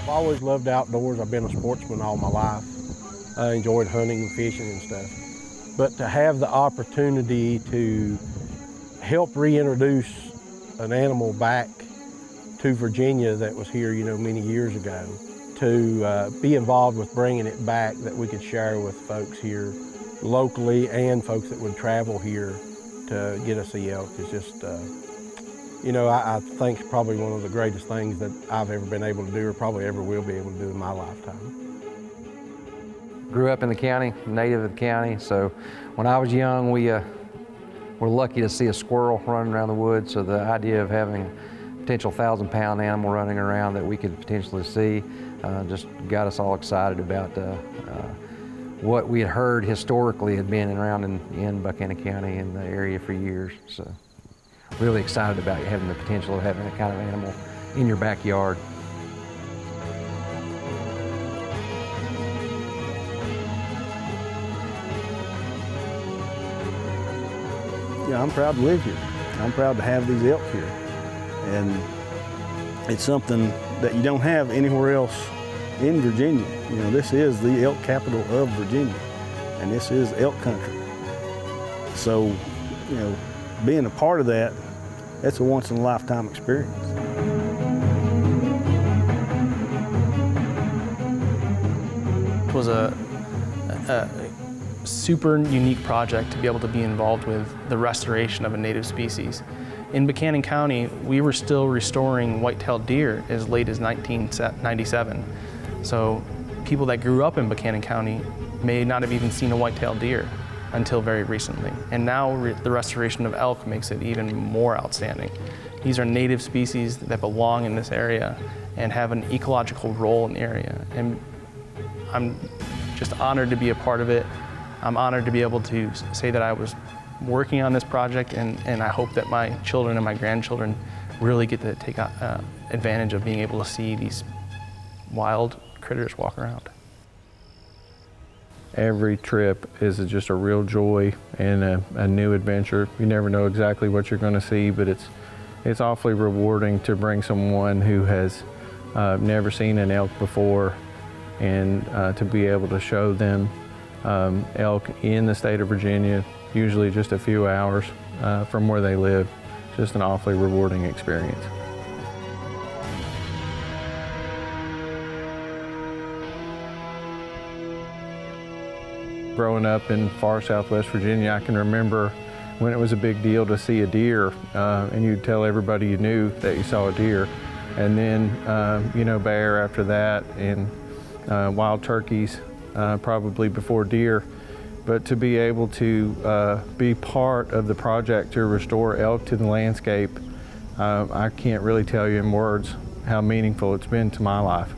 I've always loved outdoors. I've been a sportsman all my life. I enjoyed hunting and fishing and stuff. But to have the opportunity to help reintroduce an animal back to Virginia that was here, many years ago, to be involved with bringing it back that we could share with folks here locally and folks that would travel here to get to see elk is just, I think it's probably one of the greatest things that I've ever been able to do or probably ever will be able to do in my lifetime. Grew up in the county, native of the county, so when I was young, we were lucky to see a squirrel running around the woods, so the idea of having a potential 1,000-pound animal running around that we could potentially see just got us all excited about what we had heard historically had been around in Buchanan County in the area for years. So really excited about having the potential of having that kind of animal in your backyard. Yeah, I'm proud to live here. I'm proud to have these elk here. And it's something that you don't have anywhere else in Virginia. This is the elk capital of Virginia, and this is elk country. So, being a part of that, that's a once-in-a-lifetime experience. It was a super unique project to be able to be involved with the restoration of a native species. In Buchanan County, we were still restoring white-tailed deer as late as 1997. So people that grew up in Buchanan County may not have even seen a white-tailed deer until very recently. And now the restoration of elk makes it even more outstanding. These are native species that belong in this area and have an ecological role in the area. And I'm just honored to be a part of it. I'm honored to be able to say that I was working on this project, and I hope that my children and my grandchildren really get to take advantage of being able to see these wild critters walk around. Every trip is just a real joy and a new adventure. You never know exactly what you're going to see, but it's awfully rewarding to bring someone who has never seen an elk before and to be able to show them elk in the state of Virginia, usually just a few hours from where they live. Just an awfully rewarding experience. Growing up in far southwest Virginia, I can remember when it was a big deal to see a deer, and you'd tell everybody you knew that you saw a deer. And then, bear after that, and wild turkeys probably before deer. But to be able to be part of the project to restore elk to the landscape, I can't really tell you in words how meaningful it's been to my life.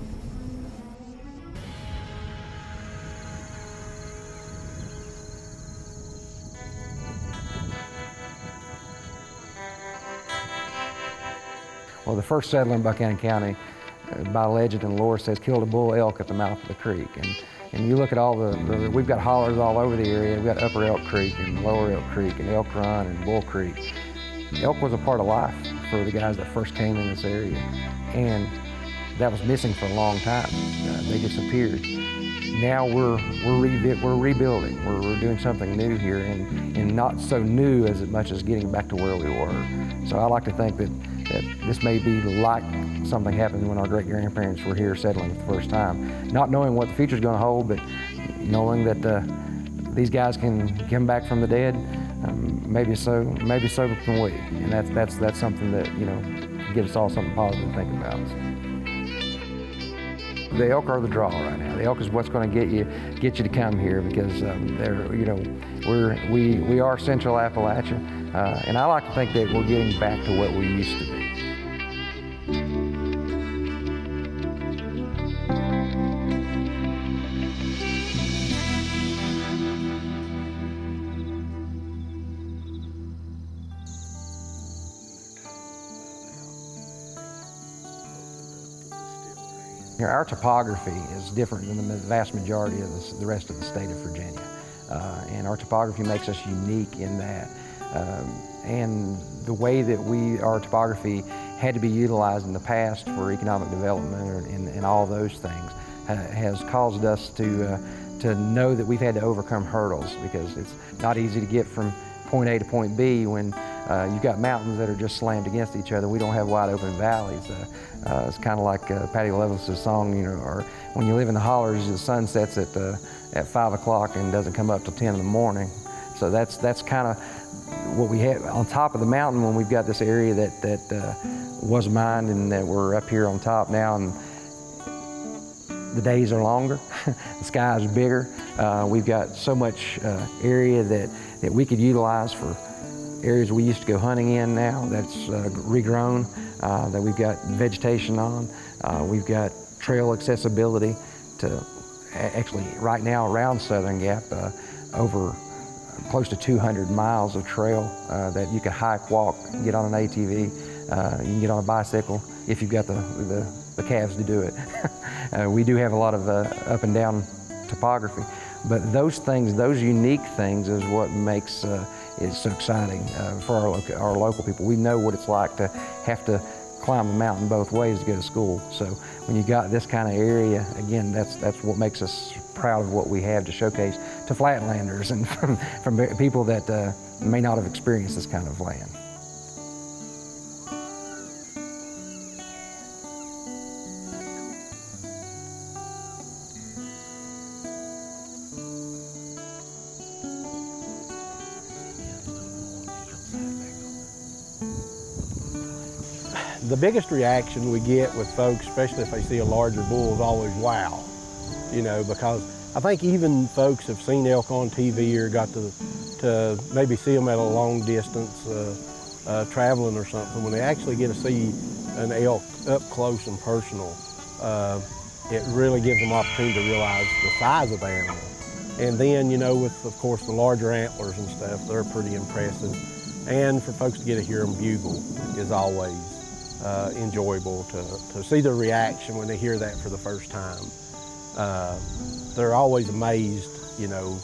Well, the first settler in Buchanan County, by legend and lore, says killed a bull elk at the mouth of the creek. And you look at all we've got hollers all over the area. We've got Upper Elk Creek and Lower Elk Creek and Elk Run and Bull Creek. Elk was a part of life for the guys that first came in this area. And that was missing for a long time. They disappeared. Now we're rebuilding. We're doing something new here, and not so new as much as getting back to where we were. So I like to think that this may be like something happened when our great-grandparents were here settling for the first time. Not knowing what the future's going to hold, but knowing that these guys can come back from the dead, maybe so can we. And that's something that, gives us all something positive to think about. The elk are the draw right now. The elk is what's going to get you to come here, because we are Central Appalachia, and I like to think that we're getting back to what we used to be. Our topography is different than the vast majority of the rest of the state of Virginia. And our topography makes us unique in that And the way that our topography had to be utilized in the past for economic development and all those things has caused us to know that we've had to overcome hurdles, because it's not easy to get from point A to point B when you've got mountains that are just slammed against each other. We don't have wide open valleys. It's kind of like Patty Loveless's song, you know, or when you live in the hollers, the sun sets at 5 o'clock and doesn't come up till 10 in the morning. So that's kind of what we have on top of the mountain when we've got this area that was mined, and that we're up here on top now, and the days are longer, the sky is bigger. We've got so much area that we could utilize for areas we used to go hunting in now that's regrown, that we've got vegetation on. We've got trail accessibility to actually right now around Southern Gap, over close to 200 miles of trail that you can hike, walk, get on an ATV, you can get on a bicycle if you've got the calves to do it. We do have a lot of up and down topography, but those things, those unique things, is what makes it so exciting for our local people. We know what it's like to have to climb a mountain both ways to go to school. So when you got this kind of area, again, that's what makes us proud of what we have to showcase to flatlanders and from people that may not have experienced this kind of land. The biggest reaction we get with folks, especially if they see a larger bull, is always wow. You know, because I think even folks have seen elk on TV or got to maybe see them at a long distance traveling or something. When they actually get to see an elk up close and personal, it really gives them opportunity to realize the size of the animal. And then, you know, with, of course, the larger antlers and stuff, they're pretty impressive. And for folks to get to hear them bugle is always enjoyable to see their reaction when they hear that for the first time. They're always amazed, you know,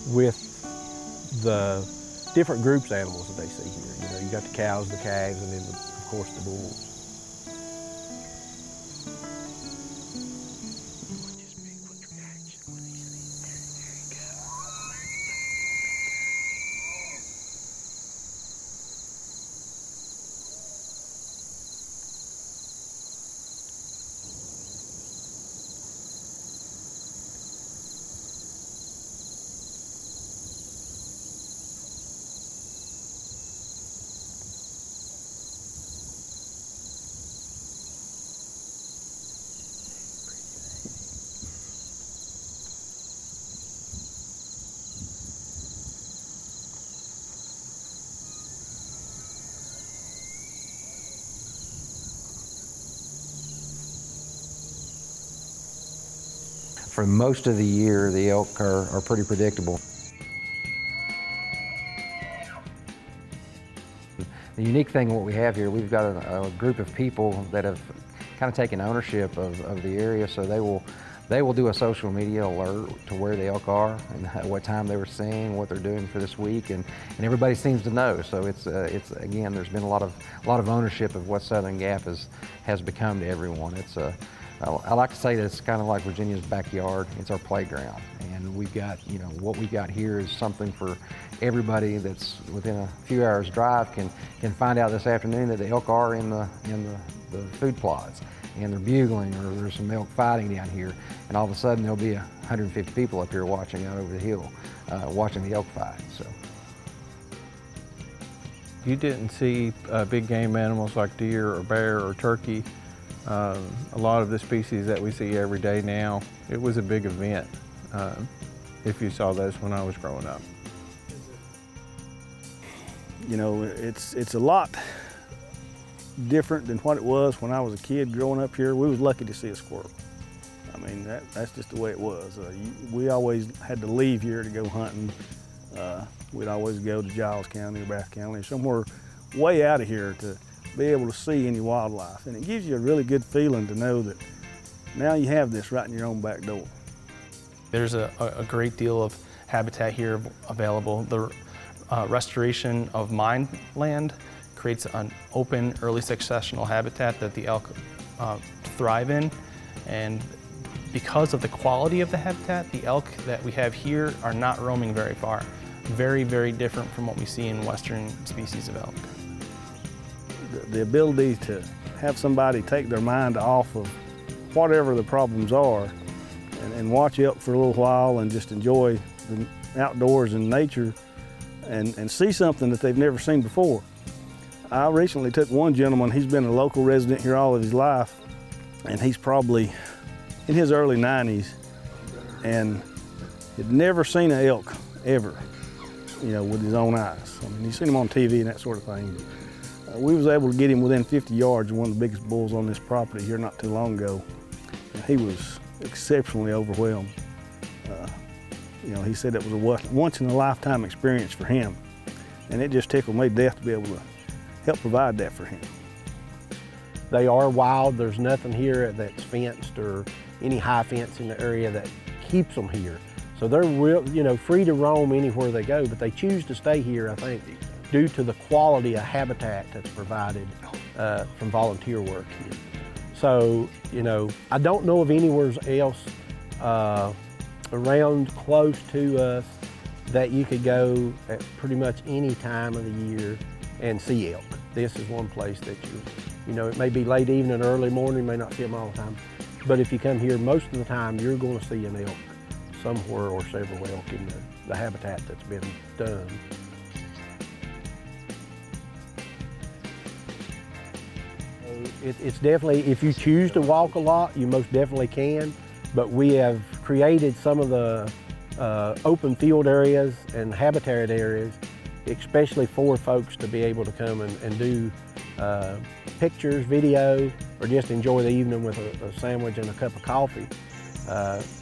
with the different groups of animals that they see here. You know, you got the cows, the calves, and then, of course, the bulls. For most of the year, the elk are pretty predictable. The unique thing what we have here, we've got a group of people that have kind of taken ownership of the area, so they will do a social media alert to where the elk are and what time they were seeing, what they're doing for this week, and everybody seems to know. So it's again, there's been a lot of ownership of what Southern Gap has become to everyone. I like to say that it's kind of like Virginia's backyard. It's our playground, and we've got, you know, what we got here is something for everybody that's within a few hours drive can find out this afternoon that the elk are in the food plots, and they're bugling, or there's some elk fighting down here, and all of a sudden there'll be 150 people up here watching out over the hill, watching the elk fight. So you didn't see big game animals like deer or bear or turkey. A lot of the species that we see every day now, it was a big event if you saw those when I was growing up. You know, it's a lot different than what it was when I was a kid growing up here. We was lucky to see a squirrel. I mean, that's just the way it was. We always had to leave here to go hunting. We'd always go to Giles County or Bath County or somewhere way out of here to be able to see any wildlife. And it gives you a really good feeling to know that now you have this right in your own back door. There's a great deal of habitat here available. The restoration of mined land creates an open early successional habitat that the elk thrive in. And because of the quality of the habitat, the elk that we have here are not roaming very far. Very, very different from what we see in western species of elk. The ability to have somebody take their mind off of whatever the problems are and watch elk for a little while and just enjoy the outdoors and nature and see something that they've never seen before. I recently took one gentleman, he's been a local resident here all of his life, and he's probably in his early 90s and had never seen an elk ever, you know, with his own eyes. I mean, he's seen them on TV and that sort of thing. We was able to get him within 50 yards of one of the biggest bulls on this property here not too long ago. And he was exceptionally overwhelmed. You know, he said it was a once-in-a-lifetime experience for him, and it just tickled me to death to be able to help provide that for him. They are wild. There's nothing here that's fenced or any high fence in the area that keeps them here. So they're real, you know, free to roam anywhere they go, but they choose to stay here, I think, due to the quality of habitat that's provided from volunteer work here. So, you know, I don't know of anywhere else around close to us that you could go at pretty much any time of the year and see elk. This is one place that you know, it may be late evening, early morning, you may not see them all the time, but if you come here most of the time, you're going to see an elk somewhere or several elk in the habitat that's been done. It's definitely, if you choose to walk a lot, you most definitely can, but we have created some of the open field areas and habitat areas, especially for folks to be able to come and do pictures, video, or just enjoy the evening with a sandwich and a cup of coffee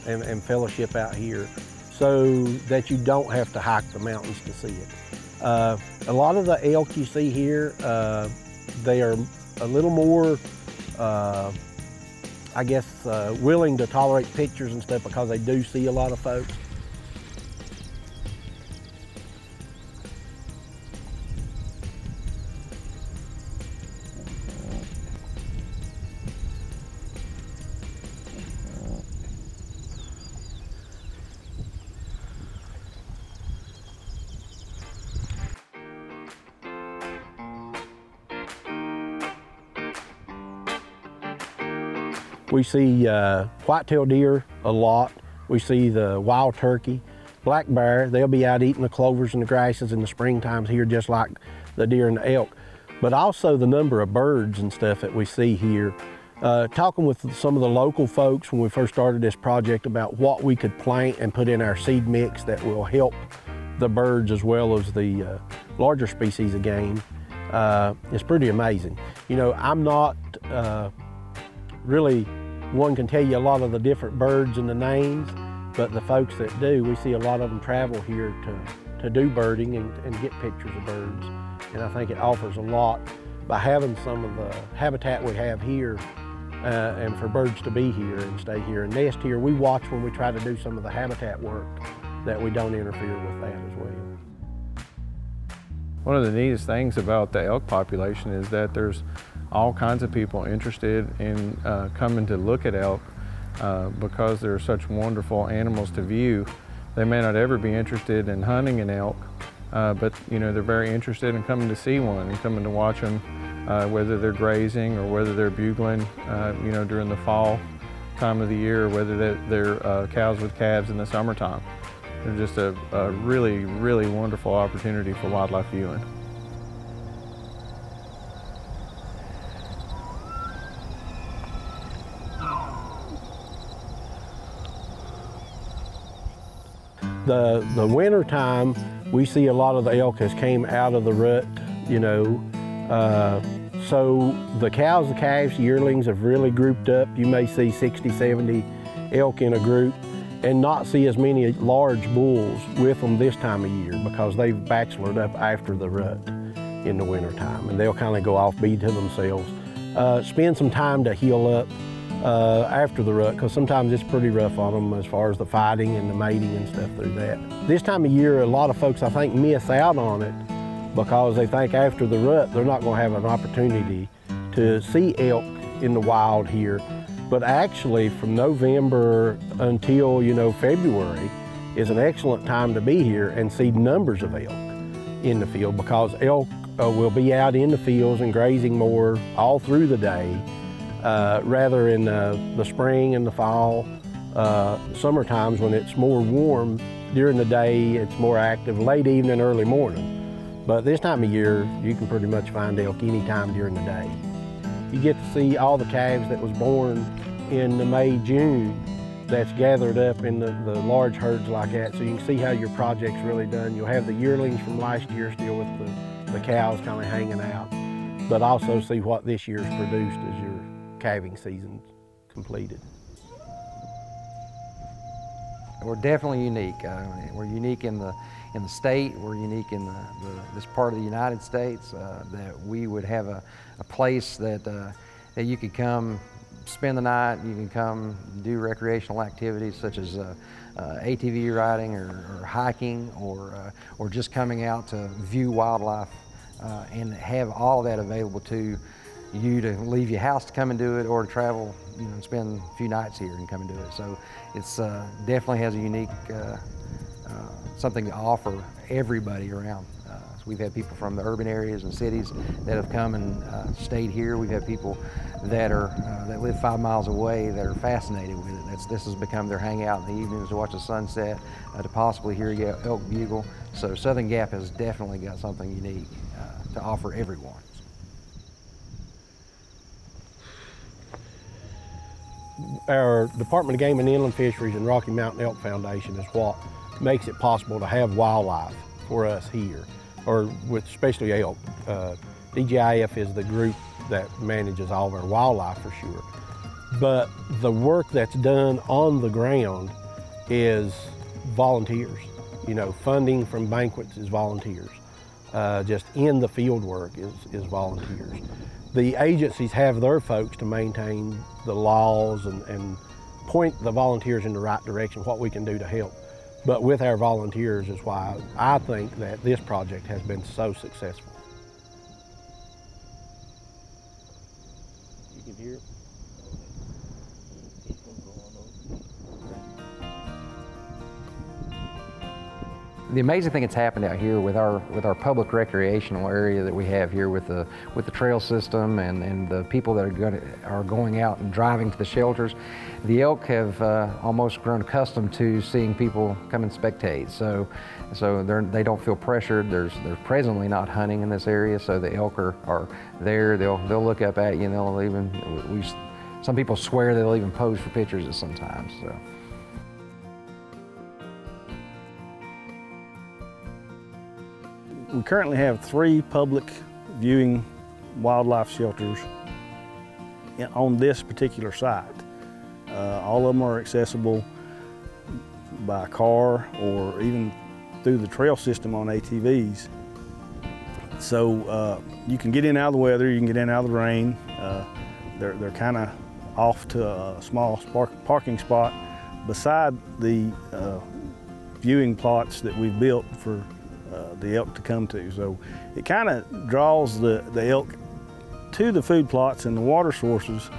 and fellowship out here, so that you don't have to hike the mountains to see it. A lot of the elk you see here, they are a little more, I guess, willing to tolerate pictures and stuff because they do see a lot of folks. We see white-tailed deer a lot. We see the wild turkey, black bear. They'll be out eating the clovers and the grasses in the spring times here, just like the deer and the elk. But also the number of birds and stuff that we see here. Talking with some of the local folks when we first started this project about what we could plant and put in our seed mix that will help the birds as well as the larger species of game, it's pretty amazing. You know, I'm not really one can tell you a lot of the different birds and the names, but the folks that do, we see a lot of them travel here to do birding and get pictures of birds. And I think it offers a lot by having some of the habitat we have here and for birds to be here and stay here and nest here. We watch when we try to do some of the habitat work that we don't interfere with that as well. One of the neatest things about the elk population is that there's all kinds of people interested in coming to look at elk because they're such wonderful animals to view. They may not ever be interested in hunting an elk, but you know, they're very interested in coming to see one and coming to watch them, whether they're grazing or whether they're bugling, you know, during the fall time of the year, or whether they're cows with calves in the summertime. They're just a really, really wonderful opportunity for wildlife viewing. The winter time, we see a lot of the elk has came out of the rut, you know. So the cows, the calves, yearlings have really grouped up. You may see 60, 70 elk in a group and not see as many large bulls with them this time of year because they've bachelored up after the rut in the winter time, and they'll kind of go off, be to themselves, spend some time to heal up, after the rut, because sometimes it's pretty rough on them as far as the fighting and the mating and stuff through that. This time of year, a lot of folks, I think, miss out on it because they think after the rut, they're not going to have an opportunity to see elk in the wild here. But actually, from November until, February is an excellent time to be here and see numbers of elk in the field, because elk will be out in the fields and grazing more all through the day, rather in the spring and the fall. Summer times when it's more warm during the day, it's more active late evening, early morning. But this time of year, you can pretty much find elk anytime during the day. You get to see all the calves that was born in the May, June that's gathered up in the large herds like that, so you can see how your project's really done. You'll have the yearlings from last year still with the cows kind of hanging out, but also see what this year's produced as your calving season's completed. We're definitely unique. We're unique in the state. We're unique in this part of the United States, that we would have a place that you could come spend the night. You can come do recreational activities such as ATV riding or hiking, or just coming out to view wildlife, and have all of that available to you to leave your house to come and do it, or to travel, and spend a few nights here and come and do it. So it's definitely has a unique something to offer everybody around. So we've had people from the urban areas and cities that have come and stayed here. We've had people that live 5 miles away that are fascinated with it. This has become their hangout in the evenings to watch the sunset, to possibly hear elk bugle. So Southern Gap has definitely got something unique to offer everyone. Our Department of Game and Inland Fisheries and Rocky Mountain Elk Foundation is what makes it possible to have wildlife for us here, or with especially elk. DGIF is the group that manages all of our wildlife for sure. But the work that's done on the ground is volunteers. Funding from banquets is volunteers. Just in the field work is volunteers. The agencies have their folks to maintain the laws and point the volunteers in the right direction, what we can do to help. But with our volunteers is why I think that this project has been so successful. You can hear it. The amazing thing that's happened out here with our public recreational area that we have here with the trail system and the people that are going out and driving to the shelters, the elk have almost grown accustomed to seeing people come and spectate. So they don't feel pressured. There's presently not hunting in this area, so the elk are there. They'll look up at you, and they'll even some people swear they'll even pose for pictures at sometimes. So. We currently have 3 public viewing wildlife shelters on this particular site. All of them are accessible by car or even through the trail system on ATVs. So you can get in out of the weather, you can get in out of the rain. They're kind of off to a small parking spot beside the viewing plots that we've built for the elk to come to. So it kind of draws the elk to the food plots and the water sources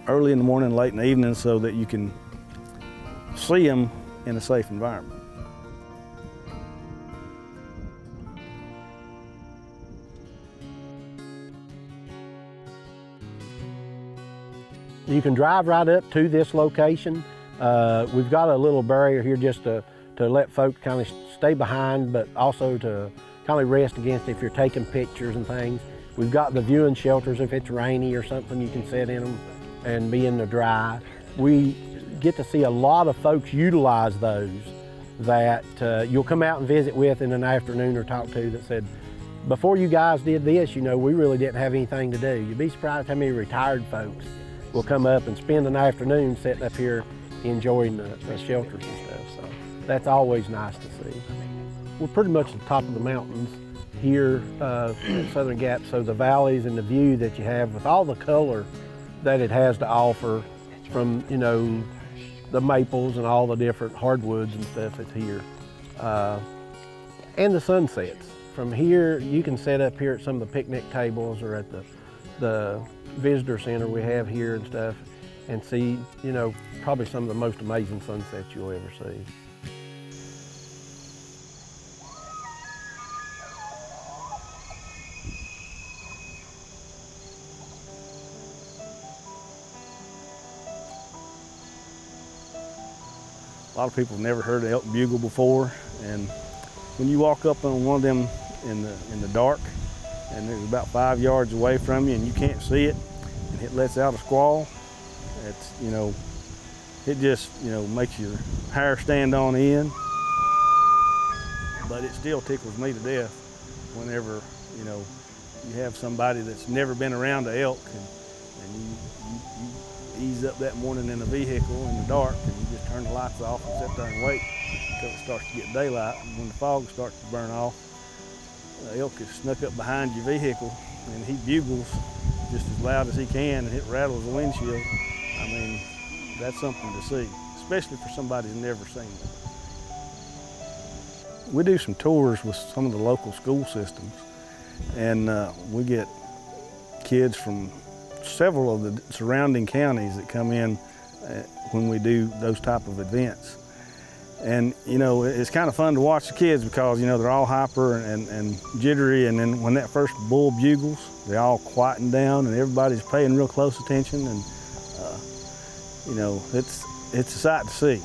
early in the morning, late in the evening, so that you can see them in a safe environment. You can drive right up to this location. We've got a little barrier here just to let folks kind of stay behind, but also to kind of rest against if you're taking pictures and things. We've got the viewing shelters. If it's rainy or something, you can sit in them and be in the dry. We get to see a lot of folks utilize those that you'll come out and visit with in an afternoon or talk to that said, before you guys did this, we really didn't have anything to do. You'd be surprised how many retired folks will come up and spend an afternoon sitting up here enjoying the shelters and stuff. So that's always nice to see. We're pretty much at the top of the mountains here at Southern Gap, so the valleys and the view that you have with all the color that it has to offer from, you know, the maples and all the different hardwoods and stuff that's here. And the sunsets. From here, you can set up here at some of the picnic tables or at the visitor center we have here and stuff and see, you know, probably some of the most amazing sunsets you'll ever see. A lot of people have never heard an elk bugle before, and when you walk up on one of them in the dark, and it's about 5 yards away from you, and you can't see it, and it lets out a squall, it's, you know, it just, you know, makes your hair stand on end. But it still tickles me to death whenever, you know, you have somebody that's never been around an elk, and you ease up that morning in a vehicle in the dark, and you just turn the lights off and sit there and wait until it starts to get daylight. And when the fog starts to burn off, the elk is snuck up behind your vehicle, and he bugles just as loud as he can, and it rattles the windshield. I mean, that's something to see, especially for somebody who's never seen it. We do some tours with some of the local school systems, and we get kids from several of the surrounding counties that come in when we do those type of events. And, you know, it's kind of fun to watch the kids because, you know, they're all hyper and jittery, and then when that first bull bugles, they all quieten down and everybody's paying real close attention, and, you know, it's a sight to see.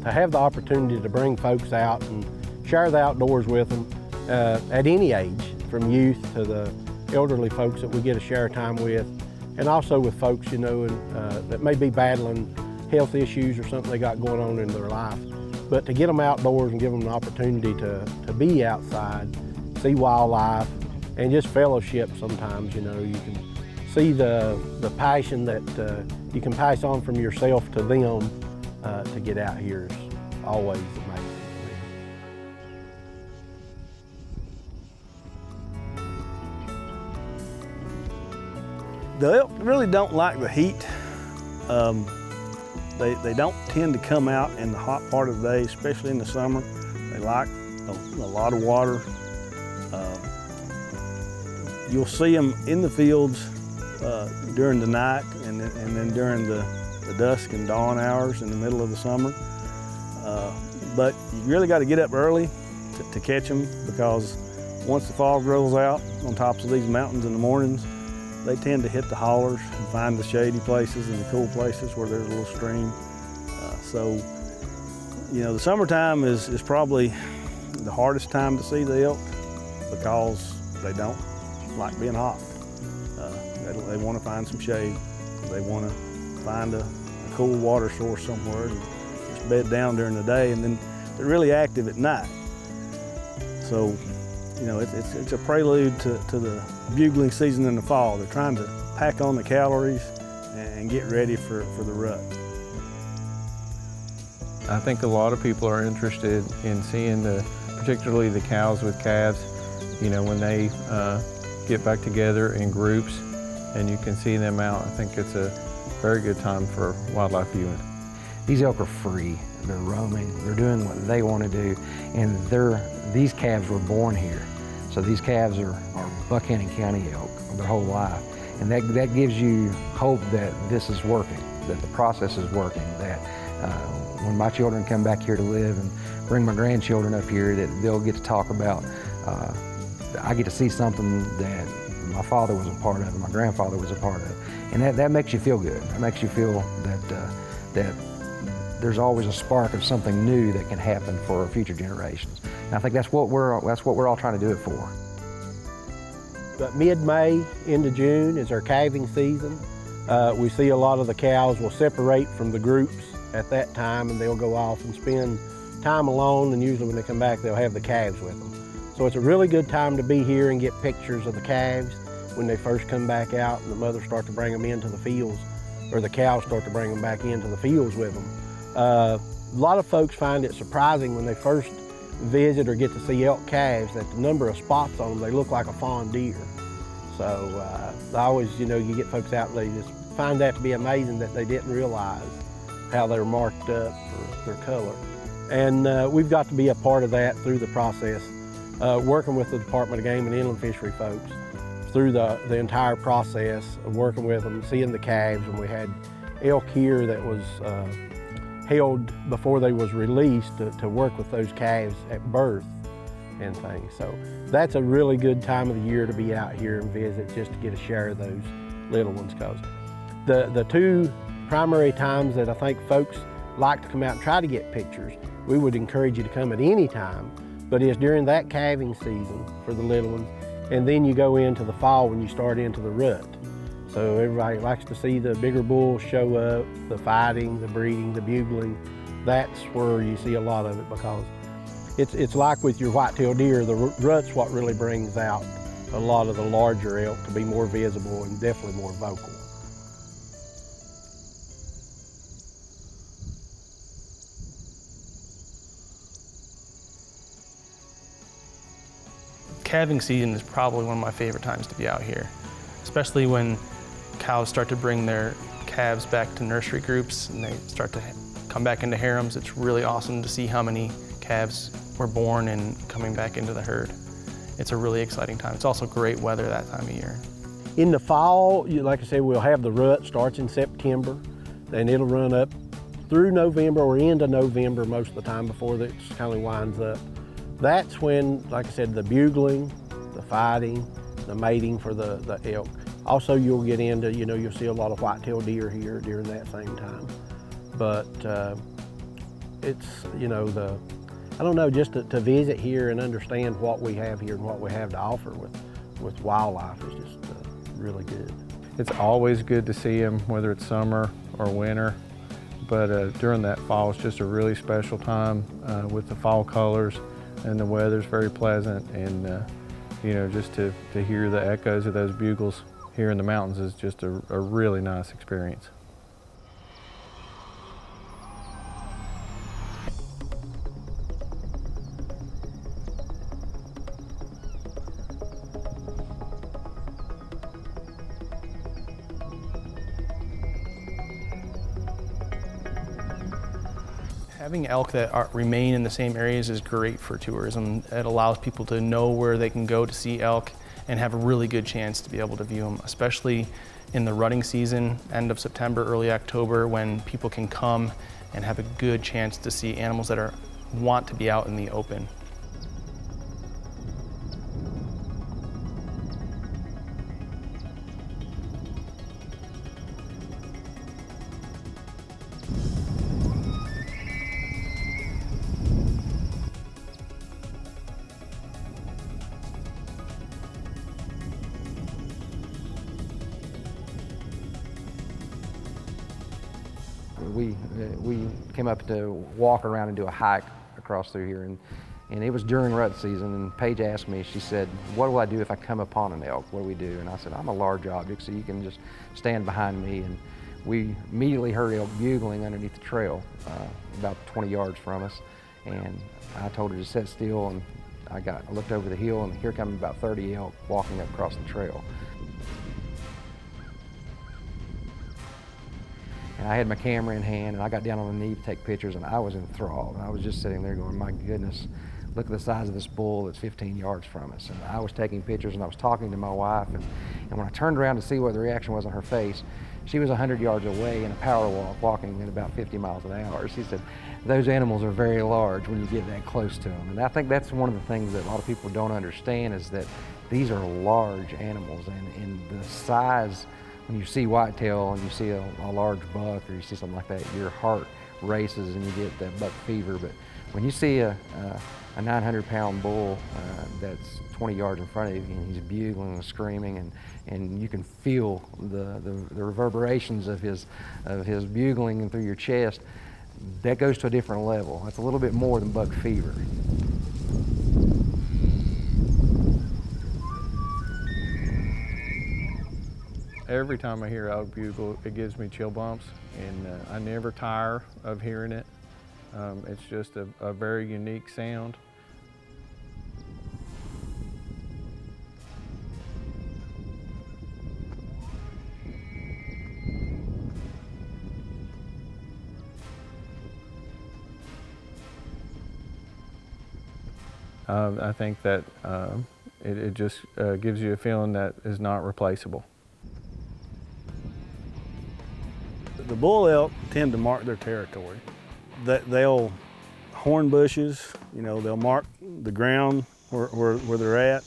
To have the opportunity to bring folks out and share the outdoors with them at any age, from youth to the elderly folks that we get to share time with, and also with folks, you know, that may be battling health issues or something they got going on in their life. But to get them outdoors and give them an opportunity to be outside, see wildlife, and just fellowship sometimes, you know, you can see the passion that you can pass on from yourself to them. To get out here is always amazing. The elk really don't like the heat. They don't tend to come out in the hot part of the day, especially in the summer. They like a lot of water. You'll see them in the fields during the night and then during the dusk and dawn hours in the middle of the summer. But you really got to get up early to catch them, because once the fog rolls out on tops of these mountains in the mornings, they tend to hit the hollers and find the shady places and the cool places where there's a little stream. So, you know, the summertime is probably the hardest time to see the elk because they don't like being hot. They want to find some shade. They want to find a cool water source somewhere and just bed down during the day, and then they're really active at night. So, you know, it's a prelude to the bugling season in the fall. They're trying to pack on the calories and get ready for the rut. I think a lot of people are interested in seeing particularly the cows with calves, you know, when they get back together in groups and you can see them out. I think it's a very good time for wildlife viewing. These elk are free, they're roaming, they're doing what they want to do, and these calves were born here. So these calves are Buchanan County elk their whole life. And that gives you hope that this is working, that the process is working, that when my children come back here to live and bring my grandchildren up here, that they'll get to talk about, I get to see something that my father was a part of and my grandfather was a part of. And that makes you feel good. That makes you feel that there's always a spark of something new that can happen for future generations. And I think that's what we're all trying to do it for. But mid-May into June is our calving season. We see a lot of the cows will separate from the groups at that time, and they'll go off and spend time alone, and usually when they come back they'll have the calves with them. So it's a really good time to be here and get pictures of the calves when they first come back out and the mothers start to bring them into the fields. or the cows start to bring them back into the fields with them. A lot of folks find it surprising when they first visit or get to see elk calves that the number of spots on them, they look like a fawn deer. So I always, you get folks out and they just find that to be amazing that they didn't realize how they were marked up for their color. And we've got to be a part of that through the process, working with the Department of Game and Inland Fishery folks through the entire process of working with them, seeing the calves. And we had elk here that was held before they was released to work with those calves at birth and things. So that's a really good time of the year to be out here and visit, just to get a share of those little ones. Cause the two primary times that I think folks like to come out and try to get pictures, we would encourage you to come at any time, but it's during that calving season for the little ones, and then you go into the fall when you start into the rut. So everybody likes to see the bigger bulls show up, the fighting, the breeding, the bugling. That's where you see a lot of it, because it's like with your white-tailed deer, the rut's what really brings out a lot of the larger elk to be more visible and definitely more vocal. Calving season is probably one of my favorite times to be out here, especially when cows start to bring their calves back to nursery groups and they start to come back into harems. It's really awesome to see how many calves were born and coming back into the herd. It's a really exciting time. It's also great weather that time of year. In the fall, like I said, we'll have the rut, starts in September, and it'll run up through November or into November most of the time before it kind of winds up. That's when, like I said, the bugling, the fighting, the mating for the elk. Also, you'll get into, you'll see a lot of white-tailed deer here during that same time. But it's, I don't know, just to visit here and understand what we have here and what we have to offer with wildlife is just really good. It's always good to see them, whether it's summer or winter. But during that fall, it's just a really special time with the fall colors. And the weather's very pleasant, and just to hear the echoes of those bugles here in the mountains is just a really nice experience. Having elk that remain in the same areas is great for tourism. It allows people to know where they can go to see elk and have a really good chance to be able to view them, especially in the rutting season, end of September, early October, when people can come and have a good chance to see animals that want to be out in the open. We came up to walk around and do a hike across through here, and it was during rut season, and Paige asked me, she said, what do I do if I come upon an elk? What do we do? And I said, I'm a large object, so you can just stand behind me. And we immediately heard elk bugling underneath the trail, about 20 yards from us. And I told her to sit still, and I looked over the hill, and here come about 30 elk walking up across the trail. And I had my camera in hand, and I got down on a knee to take pictures, and I was enthralled. And I was just sitting there going, my goodness, look at the size of this bull that's 15 yards from us. And I was taking pictures, and I was talking to my wife, and when I turned around to see what the reaction was on her face, she was 100 yards away in a power walk, walking at about 50 miles an hour. She said, those animals are very large when you get that close to them. And I think that's one of the things that a lot of people don't understand, is that these are large animals, and the size. When you see whitetail and you see a large buck, or you see something like that, your heart races and you get that buck fever. But when you see a 900-pound bull that's 20 yards in front of you, and he's bugling and screaming, and you can feel the reverberations of his bugling through your chest, that goes to a different level. That's a little bit more than buck fever. Every time I hear elk bugle, it gives me chill bumps, and I never tire of hearing it. It's just a very unique sound. I think that it just gives you a feeling that is not replaceable. The bull elk tend to mark their territory. They'll horn bushes, you know, they'll mark the ground where they're at.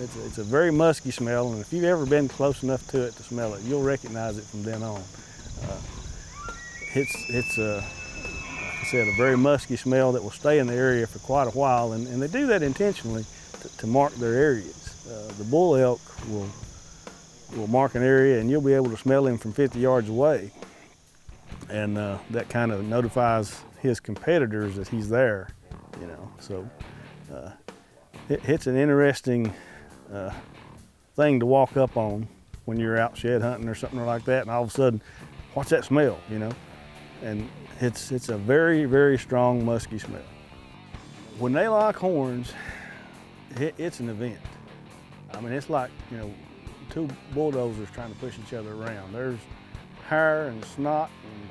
It's a very musky smell, and if you've ever been close enough to it to smell it, you'll recognize it from then on. It's like I said, a very musky smell that will stay in the area for quite a while, and they do that intentionally to mark their areas. The bull elk will mark an area, and you'll be able to smell him from 50 yards away, and that kind of notifies his competitors that he's there, you know. So it's an interesting thing to walk up on when you're out shed hunting or something like that, and all of a sudden, what's that smell, you know? And it's a very, very strong musky smell. When they lock horns, it's an event. I mean, it's like, you know, two bulldozers trying to push each other around. There's hair and snot and,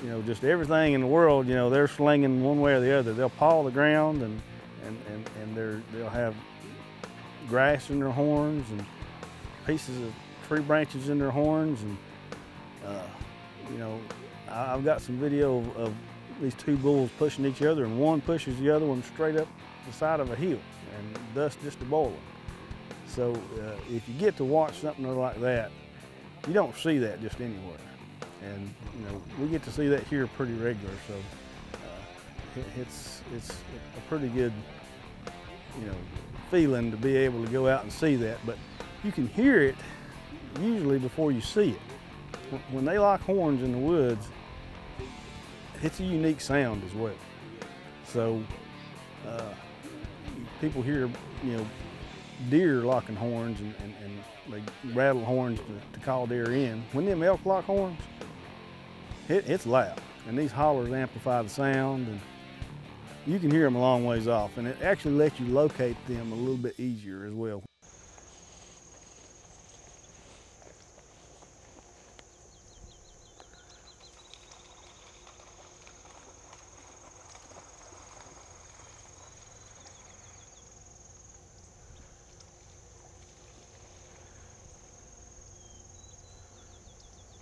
you know, just everything in the world, you know, they're slinging one way or the other. They'll paw the ground and they'll have grass in their horns and pieces of tree branches in their horns, and you know, I've got some video of these two bulls pushing each other, and one pushes the other one straight up the side of a hill, and thus just a boiling. So if you get to watch something like that, you don't see that just anywhere. And you know, we get to see that here pretty regular, so it's a pretty good, you know, feeling to be able to go out and see that. But you can hear it usually before you see it. When they lock horns in the woods, it's a unique sound as well. So people hear, you know, deer locking horns and they rattle horns to call deer in. When them elk lock horns, it's loud, and these hollers amplify the sound, and you can hear them a long ways off, and it actually lets you locate them a little bit easier as well.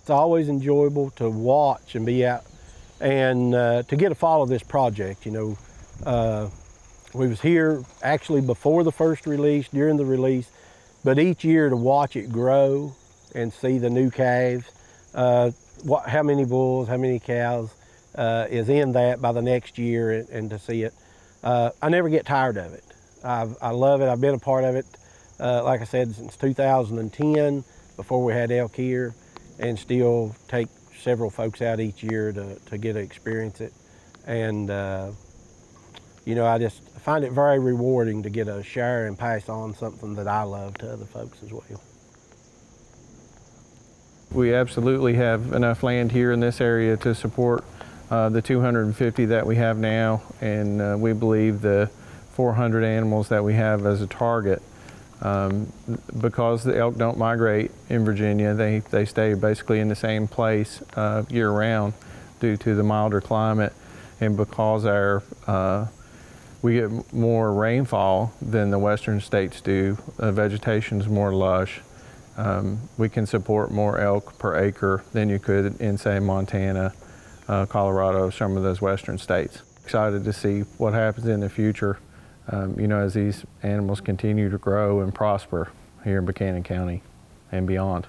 It's always enjoyable to watch and be out and to get a follow this project. You know, we was here actually before the first release, during the release, but each year to watch it grow and see the new calves, how many bulls, how many cows is in that by the next year, and to see it. I never get tired of it. I love it. I've been a part of it, like I said, since 2010, before we had elk here, and still take several folks out each year to get to experience it. And you know, I just find it very rewarding to get to share and pass on something that I love to other folks as well. We absolutely have enough land here in this area to support the 250 that we have now, and we believe the 400 animals that we have as a target. Because the elk don't migrate in Virginia, they stay basically in the same place year-round due to the milder climate, and because we get more rainfall than the western states do, vegetation's more lush. We can support more elk per acre than you could in, say, Montana, Colorado, some of those western states. Excited to see what happens in the future. You know, as these animals continue to grow and prosper here in Buchanan County and beyond.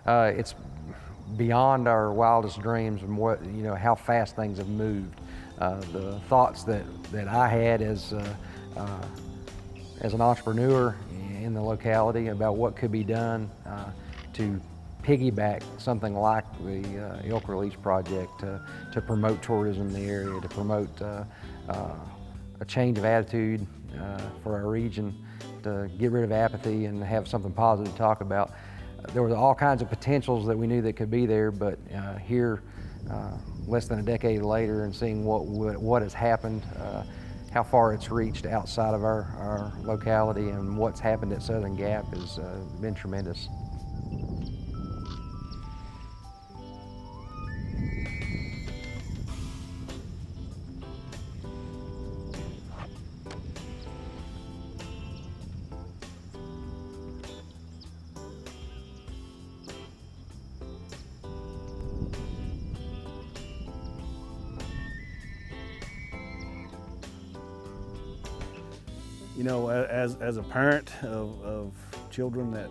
It's beyond our wildest dreams and what, you know, how fast things have moved. The thoughts that I had as an entrepreneur in the locality about what could be done to piggyback something like the Elk Release Project to promote tourism in the area, to promote a change of attitude for our region, get rid of apathy and have something positive to talk about. There was all kinds of potentials that we knew that could be there, but here, less than a decade later, and seeing what has happened, how far it's reached outside of our locality, and what's happened at Southern Gap has been tremendous. You know, as a parent of children that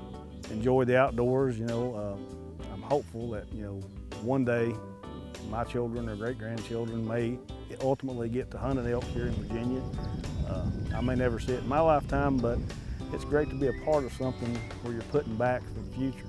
enjoy the outdoors, you know, I'm hopeful that, you know, one day my children or great-grandchildren may ultimately get to hunt an elk here in Virginia. I may never see it in my lifetime, but it's great to be a part of something where you're putting back for the future.